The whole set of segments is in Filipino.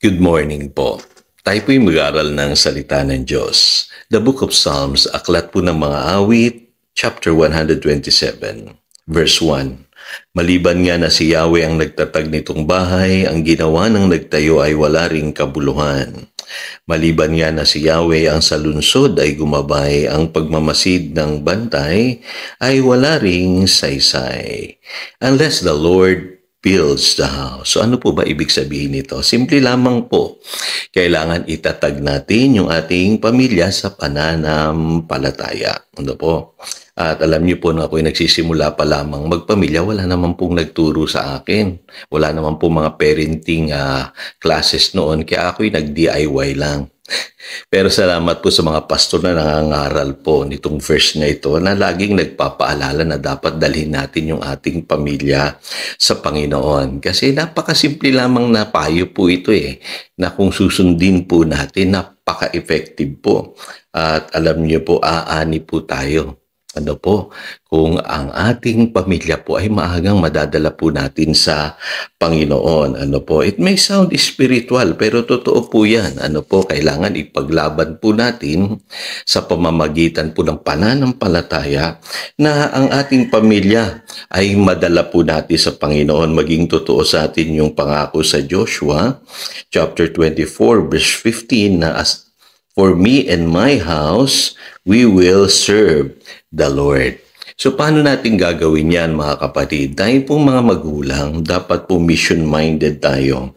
Good morning po. Tayo po'y mag-aaral ng salita ng Diyos. The Book of Psalms, aklat po ng mga awit, chapter 127, verse 1. Maliban nga na si Yahweh ang nagtatag nitong bahay, ang ginawa ng nagtayo ay wala ring kabuluhan. Maliban nga na si Yahweh ang sa lungsod ay gumabay, ang pagmamasid ng bantay ay wala ring saysay. Unless the Lord builds the house. So ano po ba ibig sabihin nito? Simple lamang po. Kailangan itatag natin yung ating pamilya sa pananampalataya. Ano po? At alam niyo po na ako'y nagsisimula pa lamang magpamilya, wala naman pong nagturo sa akin. Wala naman po mga parenting classes noon, kaya ako'y nag-DIY lang. Pero salamat po sa mga pastor na nangangaral po nitong verse na ito na laging nagpapaalala na dapat dalhin natin yung ating pamilya sa Panginoon. Kasi napakasimple lamang na payo po ito na kung susundin po natin, napaka-effective po. At alam niyo po, aani po tayo. Ano po, kung ang ating pamilya po ay maagang madadala po natin sa Panginoon. Ano po, it may sound spiritual pero totoo po yan. Ano po, kailangan ipaglaban po natin sa pamamagitan po ng pananampalataya na ang ating pamilya ay madala po natin sa Panginoon. Maging totoo sa atin yung pangako sa Joshua chapter 24 verse 15 na for me and my house, we will serve the Lord. So paano natin gagawin yan mga kapatid? Tayo pong mga magulang, dapat po mission-minded tayo.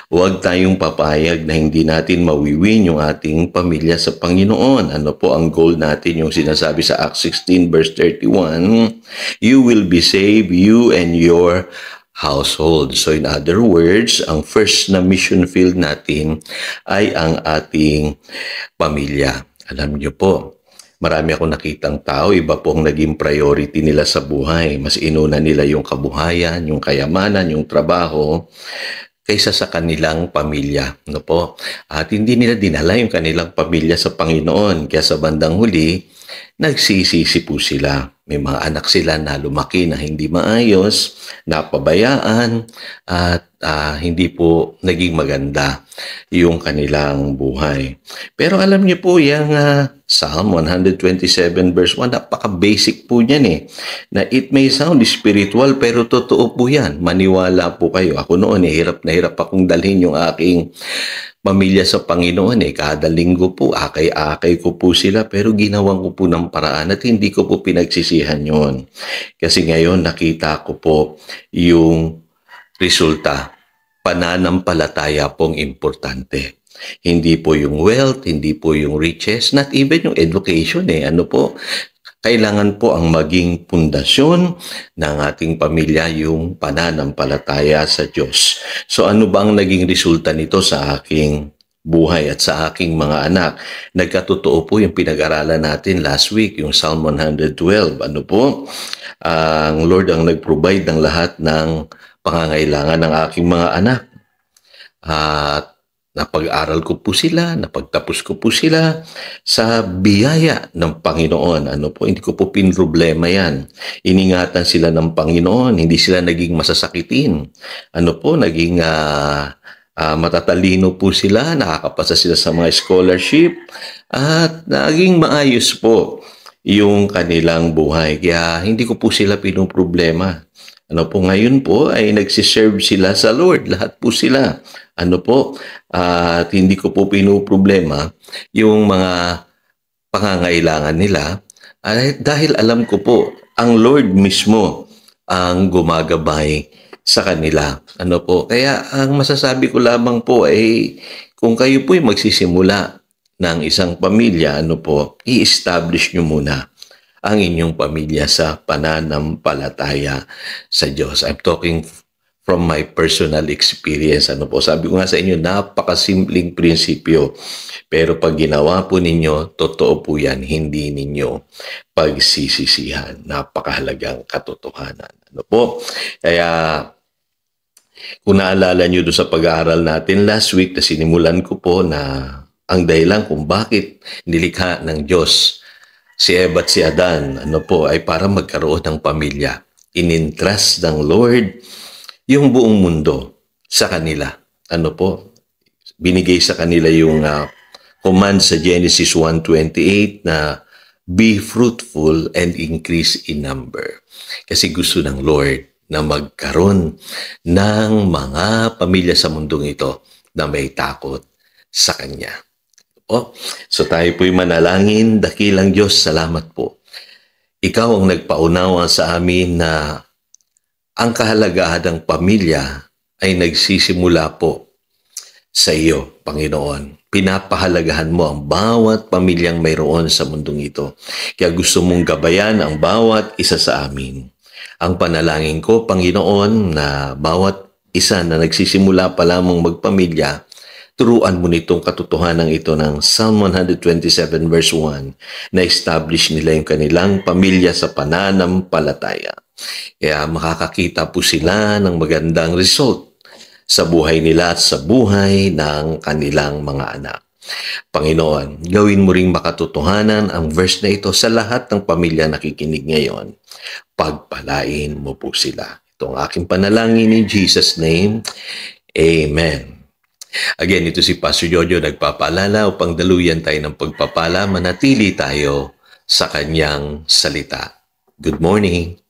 Huwag tayong papayag na hindi natin mawiwin yung ating pamilya sa Panginoon. Ano po ang goal natin? Yung sinasabi sa Acts 16 verse 31, you will be saved, you and your household. So in other words, ang first na mission field natin ay ang ating pamilya. Alam niyo po, marami akong nakitang tao, iba po ang naging priority nila sa buhay. Mas inuna nila yung kabuhayan, yung kayamanan, yung trabaho, kaysa sa kanilang pamilya. No po? At hindi nila dinala yung kanilang pamilya sa Panginoon. Kaya sa bandang huli, nagsisisi po sila. May mga anak sila na lumaki na hindi maayos, napabayaan, at hindi po naging maganda yung kanilang buhay. Pero alam niyo po, yung Psalm 127 verse 1, napaka-basic po niyan na it may sound spiritual pero totoo po yan. Maniwala po kayo. Ako noon, hirap na hirap akong dalhin yung aking pamilya sa Panginoon kada linggo po, akay-akay ko po sila pero ginawan ko po ng paraan at hindi ko po pinagsisihan yon. Kasi ngayon nakita ko po yung resulta. Pananampalataya pong importante. Hindi po yung wealth, hindi po yung riches, not even yung education Ano po? Kailangan po ang maging pundasyon ng ating pamilya yung pananampalataya sa Diyos. So ano ba ang naging resulta nito sa aking buhay at sa aking mga anak? Nagkatotoo po yung pinag-aralan natin last week, yung Psalm 112. Ano po? Ang Lord ang nag-provide ng lahat ng pangangailangan ng aking mga anak. At napag-aral ko po sila, napagtapos ko po sila sa biyaya ng Panginoon. Ano po, hindi ko po pinroblema yan. Iningatan sila ng Panginoon, hindi sila naging masasakitin. Ano po, naging matatalino po sila, nakakapasa sila sa mga scholarship, at naging maayos po yung kanilang buhay. Kaya hindi ko po sila pinoproblema. Ano po, ngayon po ay nagsiserve sila sa Lord. Lahat po sila. Ano po, at hindi ko po pinoproblema yung mga pangangailangan nila dahil alam ko po, ang Lord mismo ang gumagabay sa kanila. Ano po, kaya ang masasabi ko lamang po ay kung kayo po ay magsisimula ng isang pamilya, ano po, i-establish nyo muna ang inyong pamilya sa pananampalataya sa Diyos. I'm talking from my personal experience. Ano po, sabi ko nga sa inyo, napakasimpleng prinsipyo. Pero pag ginawa po ninyo, totoo po yan, hindi ninyo pagsisisihan. Napakahalagang katotohanan. Ano po? Kaya, kung naalala nyo doon sa pag-aaral natin last week, na sinimulan ko po na ang dahilan kung bakit nilikha ng Diyos si Eva at si Adan, ano po, ay para magkaroon ng pamilya. Inintrust ng Lord yung buong mundo sa kanila. Ano po? binigay sa kanila yung command sa Genesis 1:28 na be fruitful and increase in number. Kasi gusto ng Lord na magkaroon ng mga pamilya sa mundong ito na may takot sa Kanya. So tayo po'y manalangin. Dakilang Diyos, salamat po. Ikaw ang nagpaunawa sa amin na ang kahalagahan ng pamilya ay nagsisimula po sa iyo, Panginoon. Pinapahalagahan mo ang bawat pamilyang mayroon sa mundong ito. Kaya gusto mong gabayan ang bawat isa sa amin. Ang panalangin ko, Panginoon, na bawat isa na nagsisimula pa lamang magpamilya, turuan mo nitong katotohanan ito ng Psalm 127 verse 1 na establish nila yung kanilang pamilya sa pananampalataya. Kaya makakakita po sila ng magandang result sa buhay nila at sa buhay ng kanilang mga anak. Panginoon, gawin mo ring makatotohanan ang verse na ito sa lahat ng pamilya nakikinig ngayon. Pagpalain mo po sila. Ito ang aking panalangin in Jesus' name. Amen. Again, ito si Pastor Jojo nagpapaalala upang daluyan tayo ng pagpapala, manatili tayo sa kanyang salita. Good morning.